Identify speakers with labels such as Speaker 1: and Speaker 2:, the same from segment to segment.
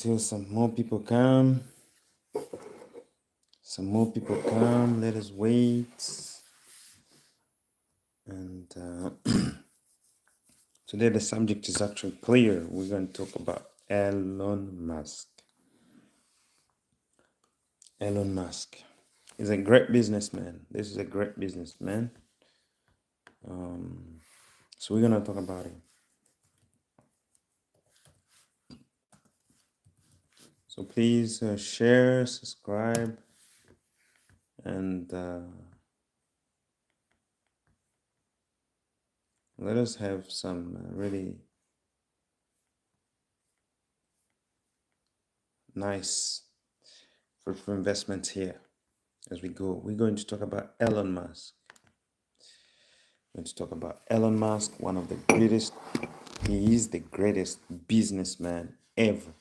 Speaker 1: Till some more people come. Some more people come. Let us wait. And today the subject is actually clear. We're going to talk about Elon Musk. Elon Musk is a great businessman. This is a great businessman. So we're going to talk about him. So please share, subscribe, and let us have some really nice fruitful investments here as we go. We're going to talk about Elon Musk. We're going to talk about Elon Musk, one of the greatest. He is the greatest businessman ever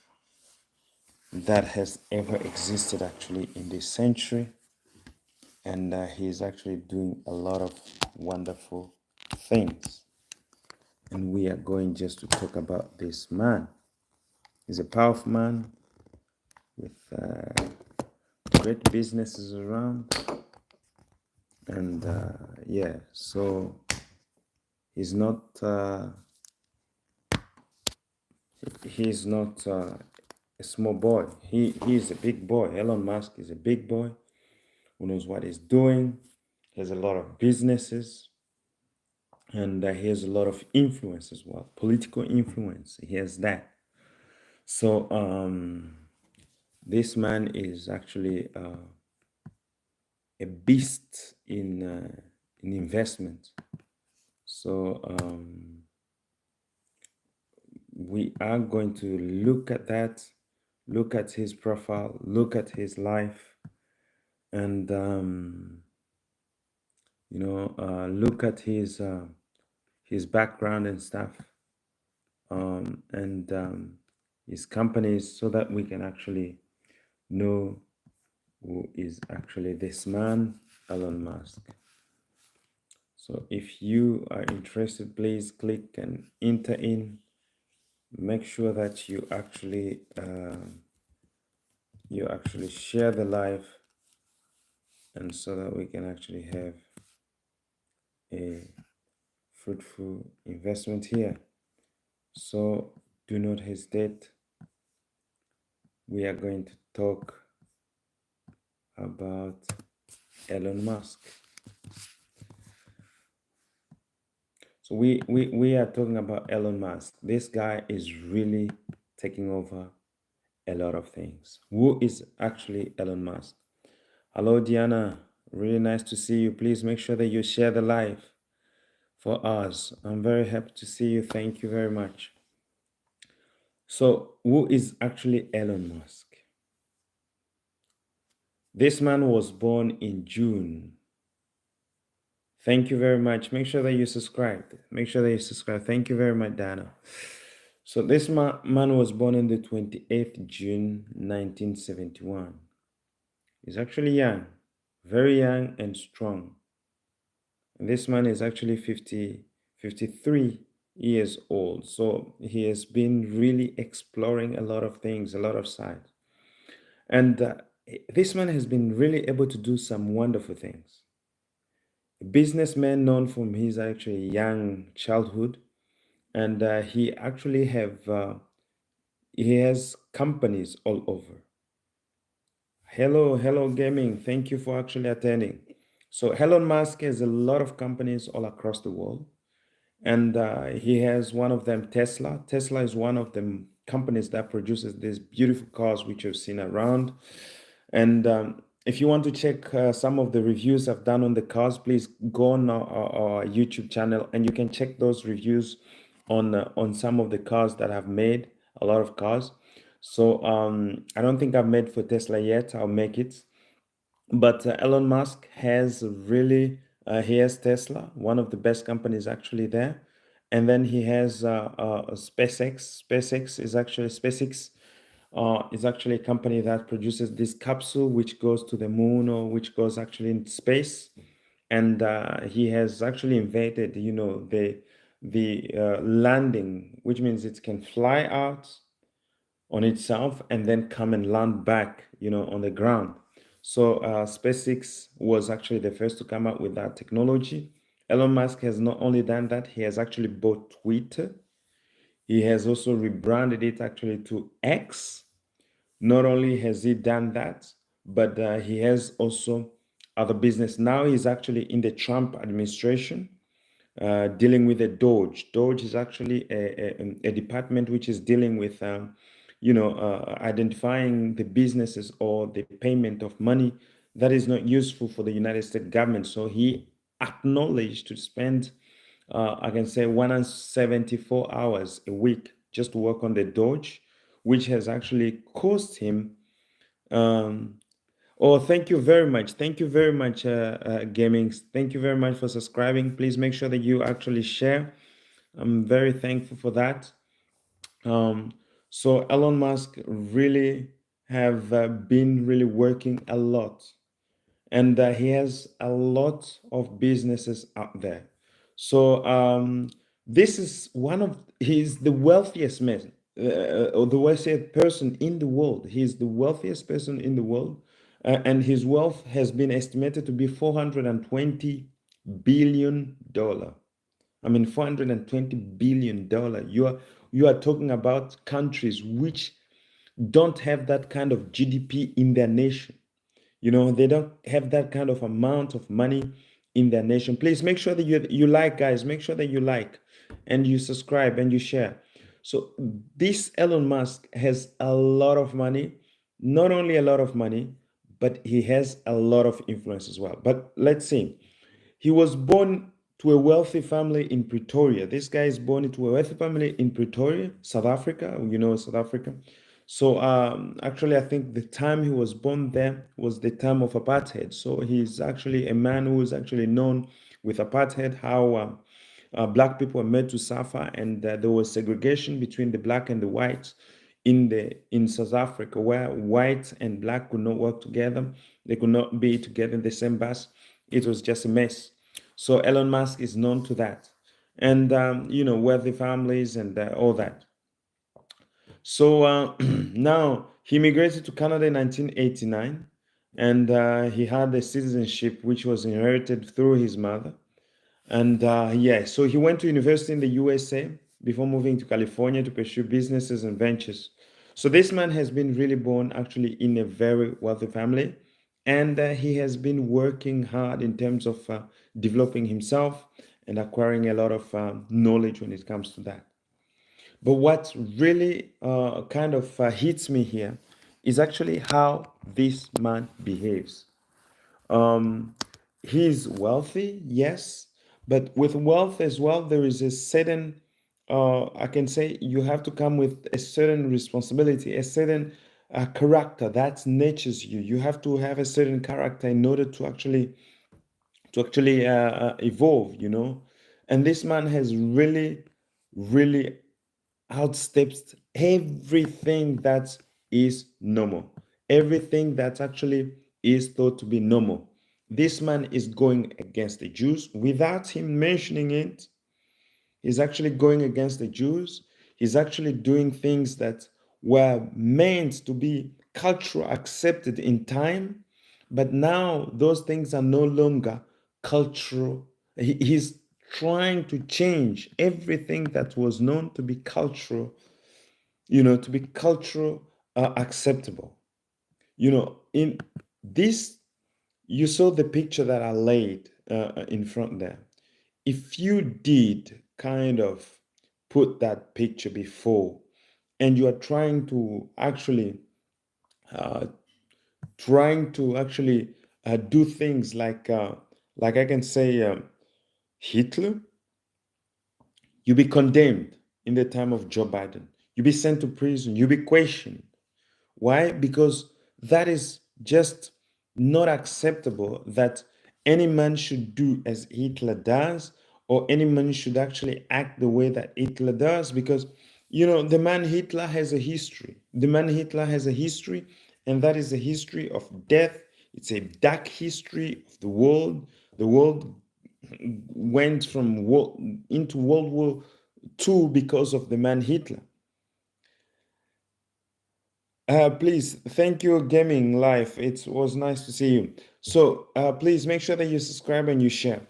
Speaker 1: that has ever existed actually in this century. And he's actually doing a lot of wonderful things. And we are going just to talk about this man. He's a powerful man with great businesses around. And yeah, so he's not a small boy. He's a big boy. Elon Musk is a big boy who knows what he's doing. He has a lot of businesses, and he has a lot of influence as well, political influence. He has that. So this man is actually a beast in investment. So we are going to look at that, look at his profile, look at his life, and look at his background and stuff, and his companies, so that we can actually know who is actually this man, Elon Musk. So if you are interested, please click and enter in. Make sure that you actually share the live, and so that we can actually have a fruitful investment here. So do not hesitate. We are going to talk about Elon Musk. So we are talking about Elon Musk. This guy is really taking over a lot of things. Who is actually Elon Musk? Hello, Diana. Really nice to see you. Please make sure that you share the live for us. I'm very happy to see you. Thank you very much. So who is actually Elon Musk? This man was born in June. Thank you very much. Make sure that you subscribe. Make sure that you subscribe. Thank you very much, Dana. So this man was born on the 28th June 1971. He's actually young, very young and strong. And this man is actually 53 years old. So he has been really exploring a lot of things, a lot of sides. And this man has been really able to do some wonderful things. A businessman known from his actually young childhood, and he actually he has companies all over. Hello gaming. Thank you for actually attending. So Elon Musk has a lot of companies all across the world, and he has one of them, Tesla. Tesla is one of the companies that produces these beautiful cars which you've seen around. And if you want to check some of the reviews I've done on the cars, please go on our YouTube channel, and you can check those reviews on some of the cars that I've made, a lot of cars. So I don't think I've made for Tesla yet. I'll make it. But Elon Musk has really, he has Tesla, one of the best companies actually there. And then he has SpaceX. SpaceX is actually a company that produces this capsule which goes to the moon, or which goes actually in space. And he has actually invented, the landing, which means it can fly out on itself and then come and land back, on the ground. So SpaceX was actually the first to come up with that technology. Elon Musk has not only done that, he has actually bought Twitter. He has also rebranded it actually to X. Not only has he done that, but he has also other business. Now he's actually in the Trump administration, dealing with the Doge. Doge is actually a department which is dealing with, identifying the businesses or the payment of money that is not useful for the United States government. So he acknowledged to spend, I can say, 174 hours a week just to work on the Doge, which has actually cost him. Oh, thank you very much. Thank you very much, Gamings. Thank you very much for subscribing. Please make sure that you actually share. I'm very thankful for that. So Elon Musk really have been really working a lot, and he has a lot of businesses out there. So this is he's the wealthiest man, or the wealthiest person in the world. He's the wealthiest person in the world, and his wealth has been estimated to be $420 billion. I mean, $420 billion. You are talking about countries which don't have that kind of GDP in their nation. They don't have that kind of amount of money in their nation. Please make sure that you like, guys. Make sure that you like and you subscribe and you share. So this Elon Musk has a lot of money, not only a lot of money, but he has a lot of influence as well. But let's see. He was born to a wealthy family in Pretoria. This guy is born into a wealthy family in Pretoria, South Africa. South Africa. So actually, I think the time he was born there was the time of apartheid. So he's actually a man who is actually known with apartheid, how black people were made to suffer, and there was segregation between the black and the whites in South Africa, where white and black could not work together. They could not be together in the same bus. It was just a mess. So Elon Musk is known to that, and wealthy families and all that. So now he immigrated to Canada in 1989, and he had a citizenship which was inherited through his mother. And so he went to university in the USA before moving to California to pursue businesses and ventures. So this man has been really born actually in a very wealthy family, and he has been working hard in terms of developing himself and acquiring a lot of knowledge when it comes to that. But what really kind of hits me here is actually how this man behaves. Um, he's wealthy, yes, but with wealth as well, there is a certain, I can say, you have to come with a certain responsibility, a certain character that natures you. You have to have a certain character in order to actually evolve. And this man has really, really outsteps everything that is normal, everything that actually is thought to be normal. This man is going against the Jews without him mentioning it. He's actually going against the Jews. He's actually doing things that were meant to be cultural accepted in time, but now those things are no longer cultural. He's trying to change everything that was known to be cultural, to be cultural acceptable. In this, you saw the picture that I laid in front there. If you did kind of put that picture before, and you are uh, trying to actually do things like I can say Hitler, you be condemned in the time of Joe Biden. You be sent to prison. You be questioned. Why? Because that is just not acceptable that any man should do as Hitler does, or any man should actually act the way that Hitler does, because the man Hitler has a history. The man Hitler has a history, and that is a history of death. It's a dark history of the world. The world went into World War II because of the man Hitler. Please, thank you, Gaming Life. It was nice to see you. So, please make sure that you subscribe and you share.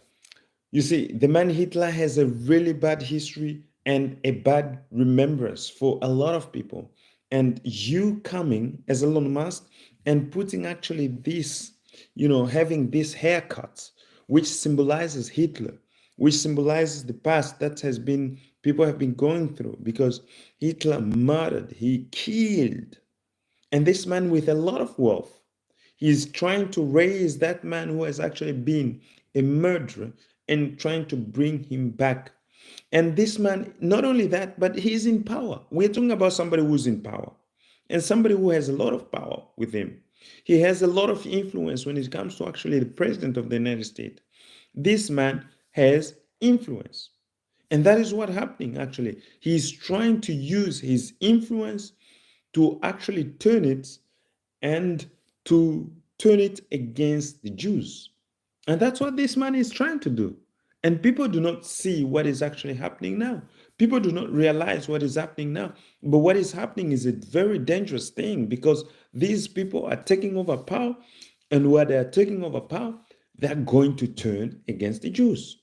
Speaker 1: You see, the man Hitler has a really bad history and a bad remembrance for a lot of people. And you coming as Elon Musk and putting actually this, having this haircut, which symbolizes Hitler, which symbolizes the past that has been, people have been going through because Hitler murdered, he killed. And this man with a lot of wealth, he's trying to raise that man who has actually been a murderer and trying to bring him back. And this man, not only that, but he's in power. We're talking about somebody who's in power and somebody who has a lot of power with him. He has a lot of influence when it comes to actually the president of the United States. This man has influence. And that is what happening actually. He's trying to use his influence to actually turn it and to turn it against the Jews. And that's what this man is trying to do. And people do not see what is actually happening now. People do not realize what is happening now. But what is happening is a very dangerous thing because these people are taking over power. And while they are taking over power, they're going to turn against the Jews.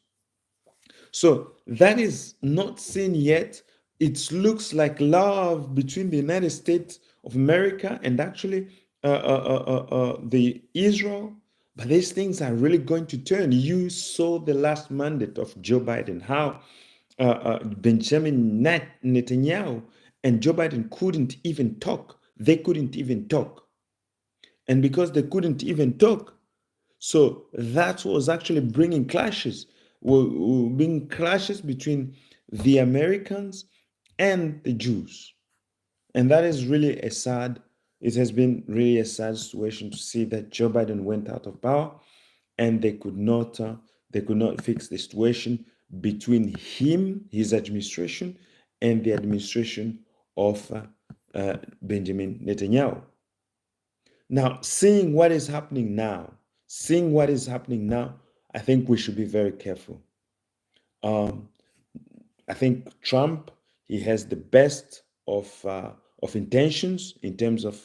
Speaker 1: So that is not seen yet. It looks like love between the United States of America and actually the Israel. But these things are really going to turn. You saw the last mandate of Joe Biden, how Benjamin Netanyahu and Joe Biden couldn't even talk. They couldn't even talk. And because they couldn't even talk, so that was actually bringing clashes, being clashes between the Americans and the Jews. And that is really it has been really a sad situation to see that Joe Biden went out of power and they could not fix the situation between him, his administration, and the administration of Benjamin Netanyahu. Now, seeing what is happening now, I think we should be very careful. I think Trump, he has the best of intentions in terms of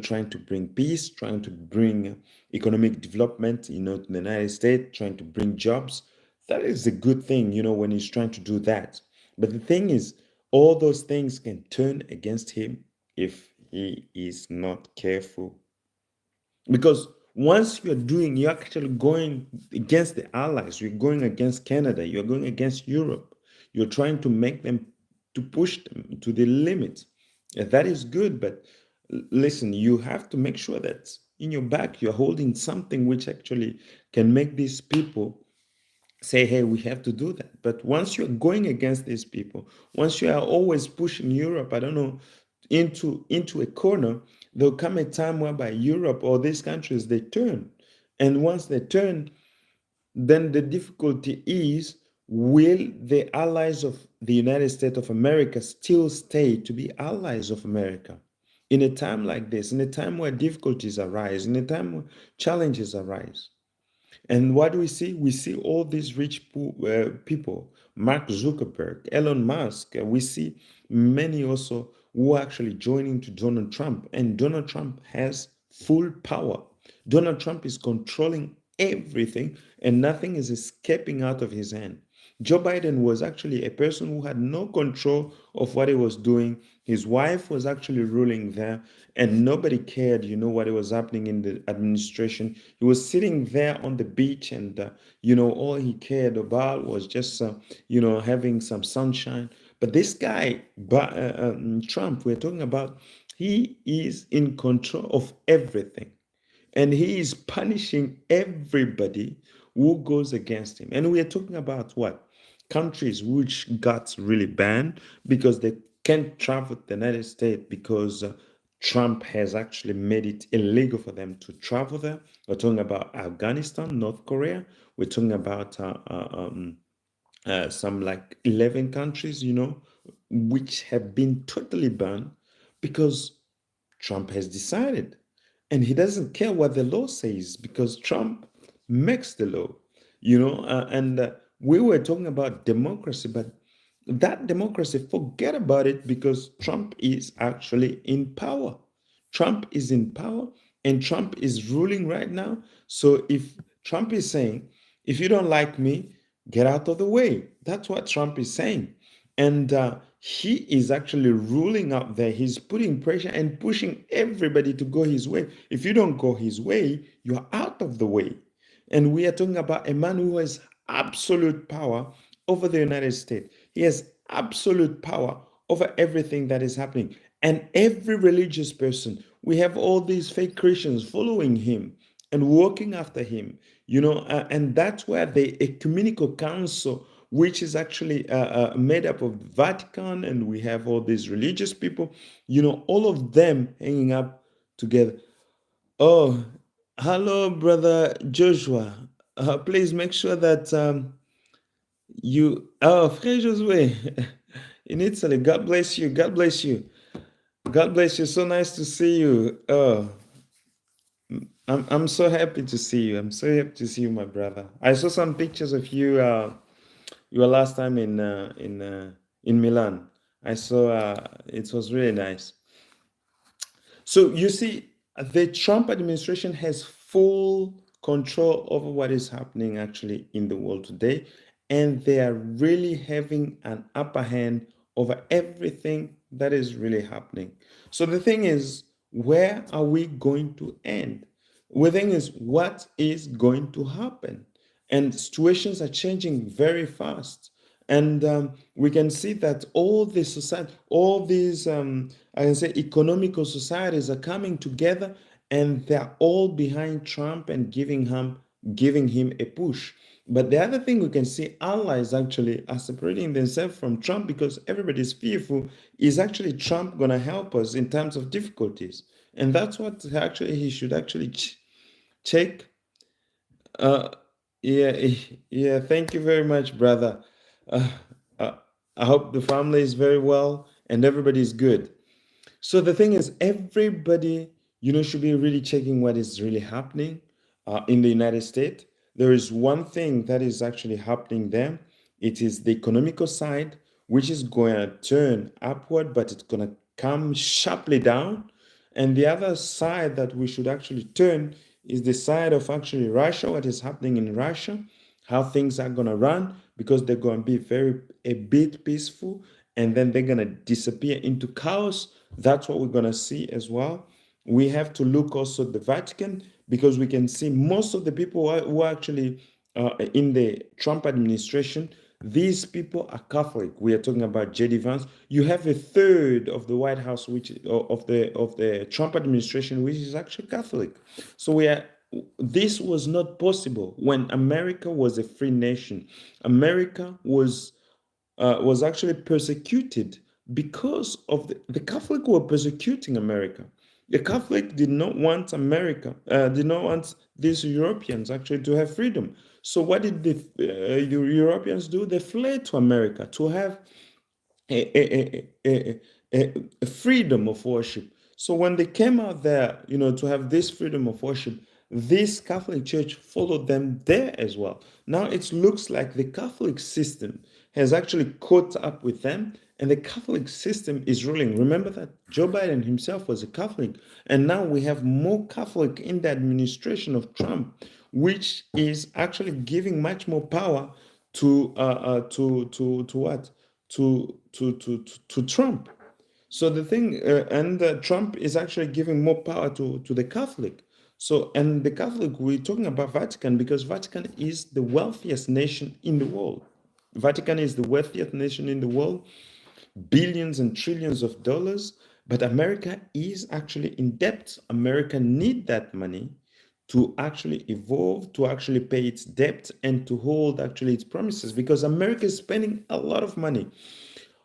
Speaker 1: trying to bring peace, trying to bring economic development, to the United States, trying to bring jobs. That is a good thing, when he's trying to do that. But the thing is, all those things can turn against him if he is not careful. Because once you're actually going against the allies, you're going against Canada, you're going against Europe, you're trying to make them, to push them to the limit. Yeah, that is good, but listen, you have to make sure that in your back you're holding something which actually can make these people say, hey, we have to do that. But once you're going against these people, once you are always pushing Europe, I don't know, into a corner, there'll come a time whereby Europe or these countries, they turn. And once they turn, then the difficulty is, will the allies of the United States of America still stay to be allies of America? In a time like this, in a time where difficulties arise, in a time where challenges arise. And what do we see? We see all these rich people, Mark Zuckerberg, Elon Musk. We see many also who are actually joining to Donald Trump. And Donald Trump has full power. Donald Trump is controlling everything and nothing is escaping out of his hand. Joe Biden was actually a person who had no control of what he was doing. His wife was actually ruling there, and nobody cared, what was happening in the administration. He was sitting there on the beach, and all he cared about was just, having some sunshine. But this guy, Trump, we're talking about, he is in control of everything. And he is punishing everybody who goes against him. And we are talking about what? Countries which got really banned because they can't travel to the United States because Trump has actually made it illegal for them to travel there. We're talking about Afghanistan, North Korea. We're talking about some like 11 countries, which have been totally banned because Trump has decided. And he doesn't care what the law says because Trump makes the law, and we were talking about democracy, but that democracy, forget about it because Trump is actually in power. Trump is in power and Trump is ruling right now. So if Trump is saying, if you don't like me, get out of the way. That's what Trump is saying. And he is actually ruling out there. He's putting pressure and pushing everybody to go his way. If you don't go his way, you're out of the way. And we are talking about a man who has absolute power over the United States. He has absolute power over everything that is happening. And every religious person, we have all these fake Christians following him and walking after him, and that's where the ecumenical council, which is actually made up of Vatican, and we have all these religious people, all of them hanging up together. Oh, hello, brother Joshua. Please make sure that Frère Josué, in Italy. God bless you. God bless you. God bless you. So nice to see you. Oh, I'm so happy to see you. I'm so happy to see you, my brother. I saw some pictures of you. Your last time in Milan. I saw. It was really nice. So you see, the Trump administration has full control over what is happening actually in the world today, and they are really having an upper hand over everything that is really happening. So the thing is, where are we going to end? The thing is, what is going to happen? And situations are changing very fast. And we can see that all this society, all these, I can say, economical societies are coming together, and they're all behind Trump and giving him a push. But the other thing we can see, allies actually are separating themselves from Trump because everybody's fearful. Is actually Trump going to help us in times of difficulties? And that's what actually he should actually check. Uh, yeah, yeah. Thank you very much, brother. Uh, uh, I hope the family is very well and everybody's good. So the thing is, everybody, should be really checking what is really happening in the United States. There is one thing that is actually happening there. It is the economical side, which is going to turn upward, but it's going to come sharply down. And the other side that we should actually turn is the side of actually Russia, what is happening in Russia, how things are going to run, because they're going to be a bit peaceful, and then they're going to disappear into chaos. That's what we're going to see as well. We have to look also at the Vatican, because we can see most of the people who are actually in the Trump administration, these people are Catholic. We are talking about J.D. Vance. You have a third of the White House, which of the Trump administration, which is actually Catholic. So this was not possible when America was a free nation. America was actually persecuted because of the Catholic were persecuting America. The Catholic did not want America, did not want these Europeans actually to have freedom. So what did the Europeans do? They fled to America to have a freedom of worship. So when they came out there, to have this freedom of worship, this Catholic Church followed them there as well. Now it looks like the Catholic system has actually caught up with them, and the Catholic system is ruling. Remember that Joe Biden himself was a Catholic, and now we have more Catholic in the administration of Trump, which is actually giving much more power to what? To Trump. So the thing, and Trump is actually giving more power to the Catholic. So, and the Catholic, we're talking about Vatican because Vatican is the wealthiest nation in the world. Vatican is the wealthiest nation in the world, billions and trillions of dollars. But America is actually in debt. America need that money to actually evolve, to actually pay its debt, and to hold actually its promises, because America is spending a lot of money.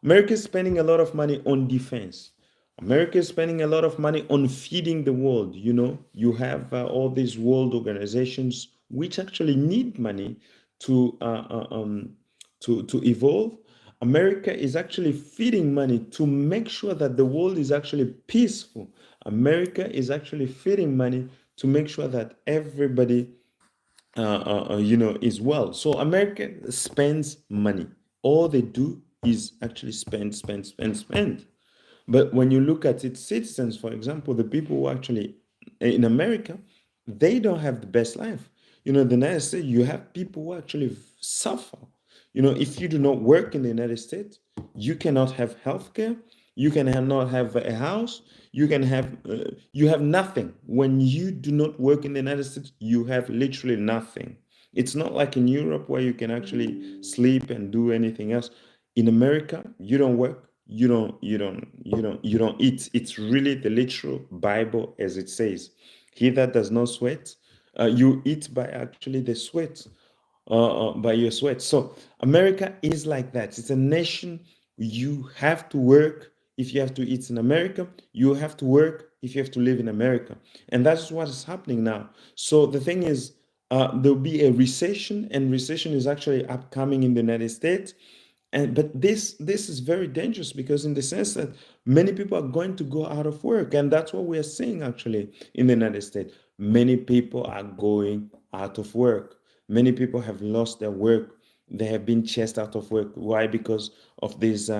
Speaker 1: America is spending a lot of money on defense. America is spending a lot of money on feeding the world. You have all these world organizations which actually need money to to evolve. America is actually feeding money to make sure that the world is actually peaceful. America is actually feeding money to make sure that everybody is well. So America spends money. All they do is actually spend, spend, spend, spend. But when you look at its citizens, for example, the people who actually in America, they don't have the best life. The United States, you have people who actually suffer. If you do not work in the United States, you cannot have healthcare. You cannot have a house. You have nothing. When you do not work in the United States, you have literally nothing. It's not like in Europe where you can actually sleep and do anything else. In America, you don't work, you don't eat. It's really the literal Bible as it says. He that does not sweat, you eat by actually the sweat, by your sweat. So America is like that. It's a nation. You have to work if you have to eat in America. You have to work if you have to live in America, and that's what is happening now. So the thing is, there'll be a recession, and recession is actually upcoming in the United States. But this is very dangerous, because in the sense that many people are going to go out of work, and that's what we are seeing actually in the United States. Many people are going out of work. Many people have lost their work. They have been chased out of work. Why? Because of this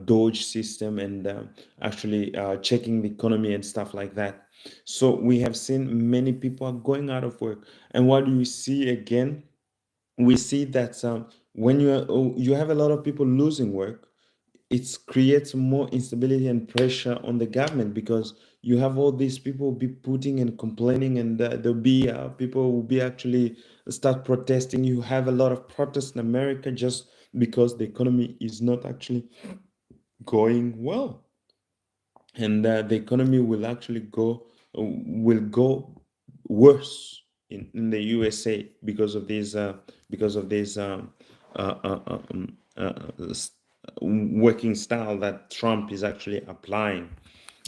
Speaker 1: Doge system, and actually checking the economy and stuff like that. So we have seen many people are going out of work. And what do we see again? We see that when you have a lot of people losing work, it creates more instability and pressure on the government, because you have all these people be putting and complaining, and there'll be people will be actually start protesting. You have a lot of protests in America just because the economy is not actually going well, and the economy will go worse in the USA because of this working style that Trump is actually applying.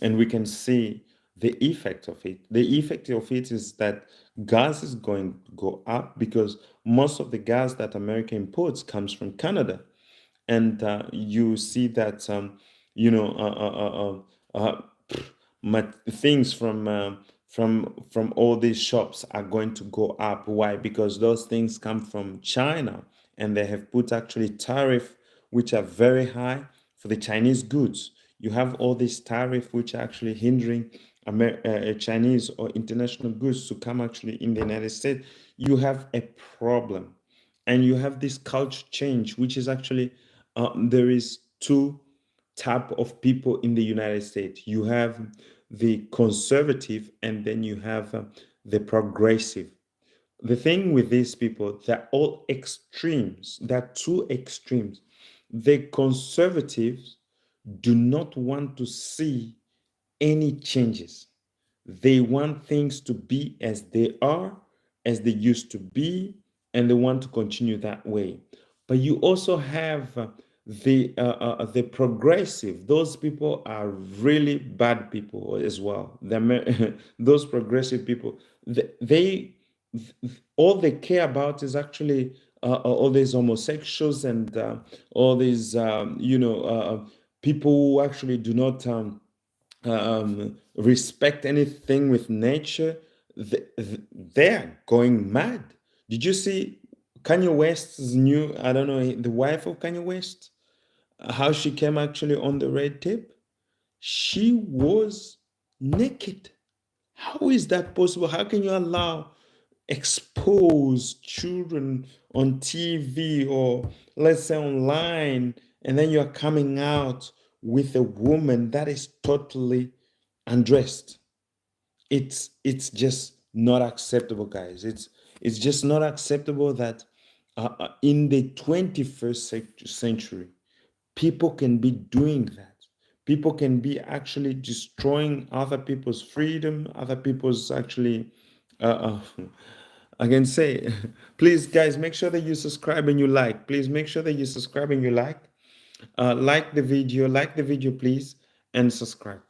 Speaker 1: And we can see the effect of it. The effect of it is that gas is going to go up, because most of the gas that America imports comes from Canada. And you see that you know things from all these shops are going to go up. Why? Because those things come from China, and they have put actually tariff which are very high for the Chinese goods. You have all these tariff which are actually hindering Chinese or international goods to come actually in the United States. You have a problem, and you have this culture change, which is actually there is two type of people in the United States. You have the conservative, and then you have the progressive. The thing with these people, they're all extremes. They're two extremes. The conservatives do not want to see any changes. They want things to be as they are, as they used to be, and they want to continue that way. But you also have the progressive. Those people are really bad people as well. Those progressive people, they all they care about is actually all these homosexuals, and all these people who actually do not respect anything with nature. They're going mad. Did you see Kanye West's new, I don't know, the wife of Kanye West, how she came actually on the red tape? She was naked. How is that possible? How can you allow expose children on TV, or let's say online, and then you're coming out with a woman that is totally undressed? It's just not acceptable, guys. It's just not acceptable that in the 21st century, people can be doing that. People can be actually destroying other people's freedom, other people's actually I can say, please, guys, make sure that you subscribe and you like. Please make sure that you subscribe and you like. Like the video, please, and subscribe.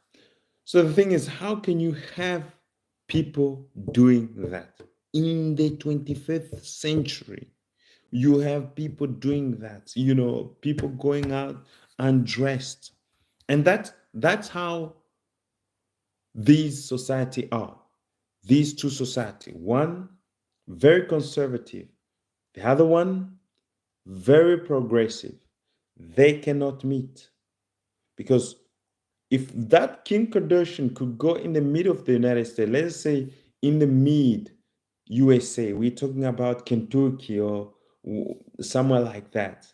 Speaker 1: So the thing is, how can you have people doing that in the 25th century? You have people doing that. People going out undressed, and that's how these society are. These two society, one very conservative, the other one very progressive. They cannot meet, because If that Kim Kardashian could go in the middle of the United States, let's say in the mid USA, we're talking about Kentucky or somewhere like that,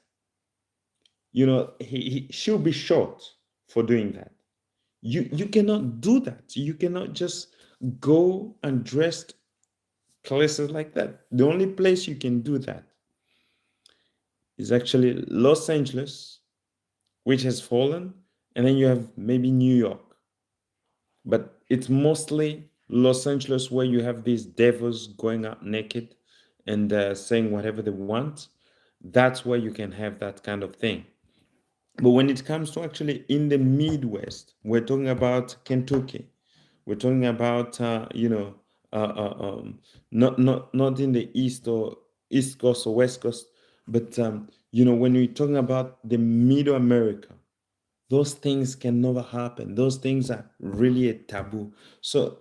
Speaker 1: she'll be shot for doing that. You cannot do that. You cannot just go and dress places like that. The only place you can do that is actually Los Angeles, which has fallen, and then you have maybe New York. But it's mostly Los Angeles where you have these devils going out naked and saying whatever they want. That's where you can have that kind of thing. But when it comes to actually in the Midwest, we're talking about Kentucky. We're talking about not in the East Coast or West Coast, but when we're talking about the Middle America, those things can never happen. Those things are really a taboo. So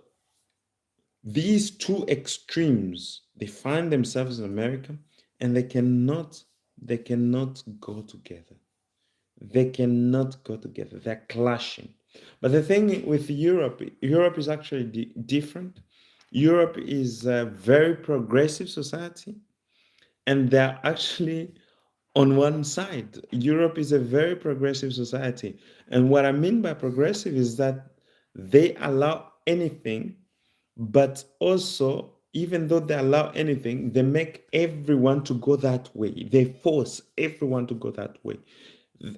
Speaker 1: these two extremes, they find themselves in America, and they cannot go together. They cannot go together. They're clashing. But the thing with Europe is actually different. Europe is a very progressive society, and they're actually on one side. Europe is a very progressive society. And what I mean by progressive is that they allow anything, but also, even though they allow anything, they make everyone to go that way. They force everyone to go that way.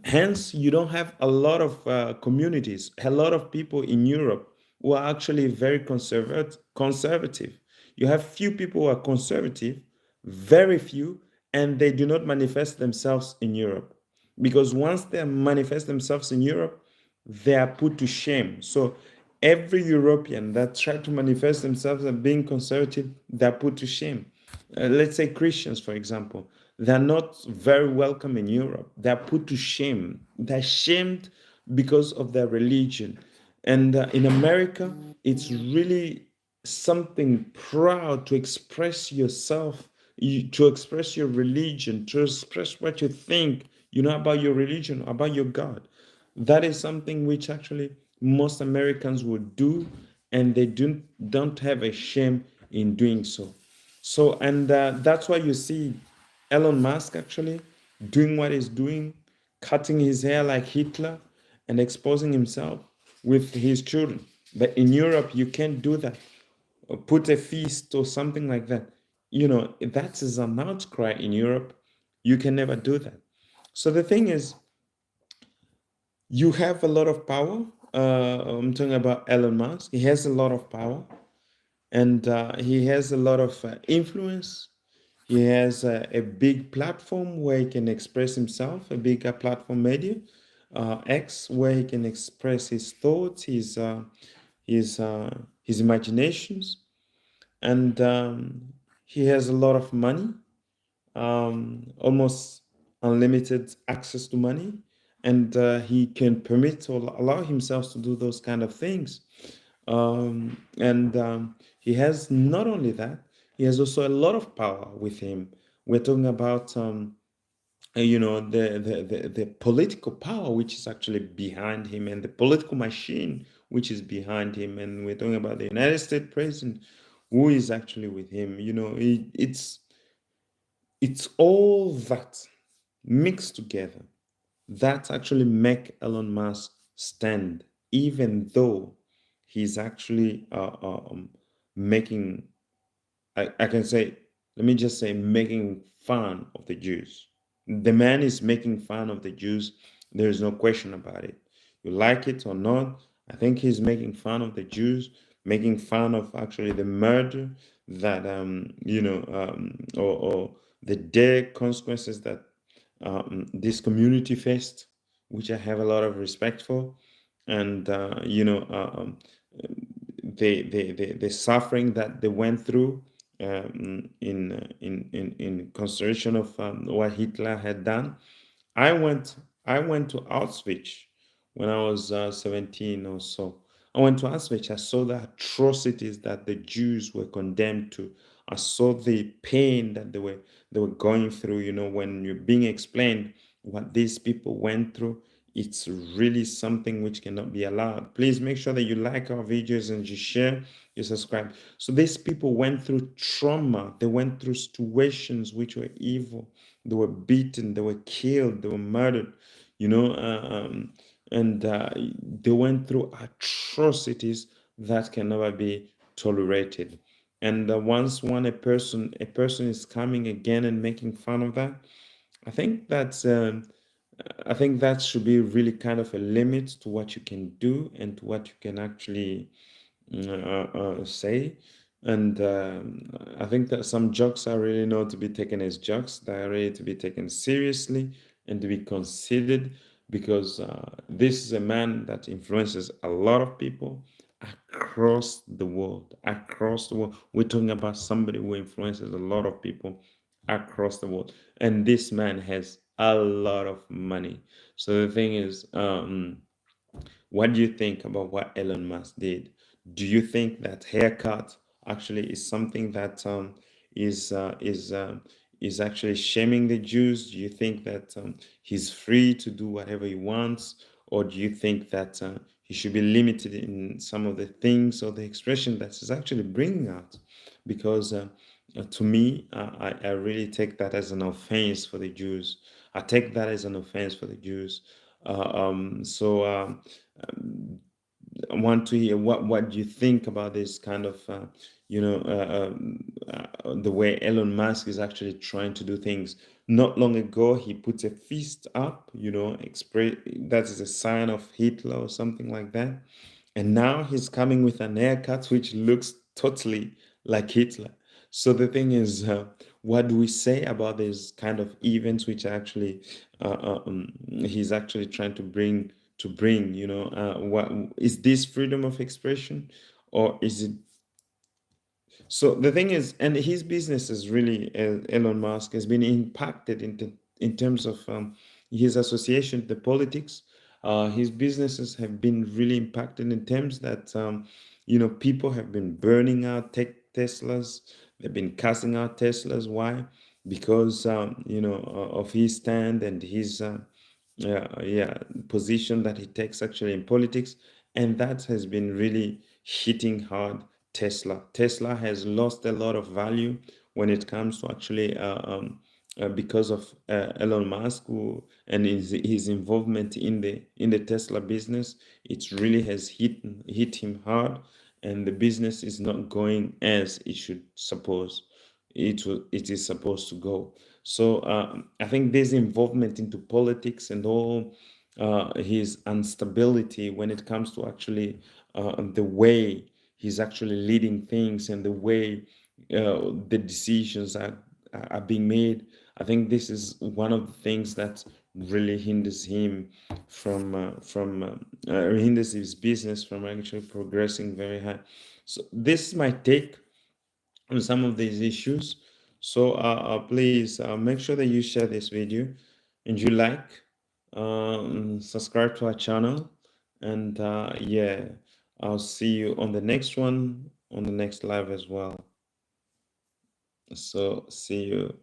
Speaker 1: Hence, you don't have a lot of communities, a lot of people in Europe who are actually very conservative. You have few people who are conservative, very few, and they do not manifest themselves in Europe. Because once they manifest themselves in Europe, they are put to shame. So every European that try to manifest themselves as being conservative, they're put to shame. Let's say Christians, for example, they're not very welcome in Europe. They're put to shame. They're shamed because of their religion. And in America, it's really something proud to express yourself, to express your religion, to express what you think, about your religion, about your God. That is something which actually most Americans would do, and they don't have a shame in doing so. So, and that's why you see Elon Musk actually doing what he's doing, cutting his hair like Hitler and exposing himself with his children. But in Europe, you can't do that. Or put a feast or something like that. That is an outcry in Europe. You can never do that. So the thing is, you have a lot of power. I'm talking about Elon Musk. He has a lot of power, and he has a lot of influence. He has a big platform where he can express himself, a bigger platform media, X, where he can express his thoughts, his imaginations, and he has a lot of money, almost unlimited access to money, and he can permit or allow himself to do those kind of things. And he has not only that, he has also a lot of power with him. We're talking about the political power which is actually behind him, and the political machine which is behind him. And we're talking about the United States president who is actually with him. It's all that mixed together that actually make Elon Musk stand, even though he's actually making, I can say, let me just say, making fun of the Jews. The man is making fun of the Jews. There is no question about it. You like it or not, I think he's making fun of the Jews, making fun of actually the murder that, or the dire consequences that this community faced, which I have a lot of respect for. And, the suffering that they went through in consideration of what Hitler had done. I went I went to Auschwitz when I was 17 or so. I went to Auschwitz. I saw the atrocities that the Jews were condemned to. I saw the pain that they were going through. When you're being explained what these people went through, it's really something which cannot be allowed. Please make sure that you like our videos and you share, you subscribe. So these people went through trauma. They went through situations which were evil. They were beaten, they were killed, they were murdered, you know, and they went through atrocities that can never be tolerated. And once a person is coming again and making fun of that, I think that's I think that should be really kind of a limit to what you can do and to what you can actually say. And I think that some jokes are really not to be taken as jokes. They are really to be taken seriously and to be considered, because this is a man that influences a lot of people across the world. Across the world. We're talking about somebody who influences a lot of people across the world. And this man has a lot of money. So the thing is, what do you think about what Elon Musk did? Do you think that haircut actually is something that is uh, is um, is actually shaming the Jews? Do you think that he's free to do whatever he wants, or do you think that he should be limited in some of the things or the expression that he's actually bringing out? Because to me, I really take that as an offense for the Jews. I take that as an offense for the Jews. I want to hear what you think about this kind of the way Elon Musk is actually trying to do things. Not long ago, he put a fist up, express that is a sign of Hitler or something like that. And now he's coming with an haircut which looks totally like Hitler. So the thing is, what do we say about these kind of events which actually he's actually trying to bring? What is this freedom of expression, or is it? So the thing is, and his business is really, Elon Musk has been impacted in terms of his association with the politics. His businesses have been really impacted in terms that people have been burning out Teslas. They've been casting out Teslas. Why? Because of his stand and his position that he takes actually in politics, and that has been really hitting hard Tesla has lost a lot of value when it comes to actually because of Elon Musk, and his involvement in the Tesla business. It really has hit him hard, and the business is not going as it is supposed to go. So I think this involvement into politics and all his instability when it comes to actually the way he's actually leading things and the way the decisions are being made. I think this is one of the things that really hinders him from hinders his business from actually progressing very high. So this is my take on some of these issues. So please make sure that you share this video and you like, subscribe to our channel, and yeah, I'll see you on the next one, on the next live as well. So see you.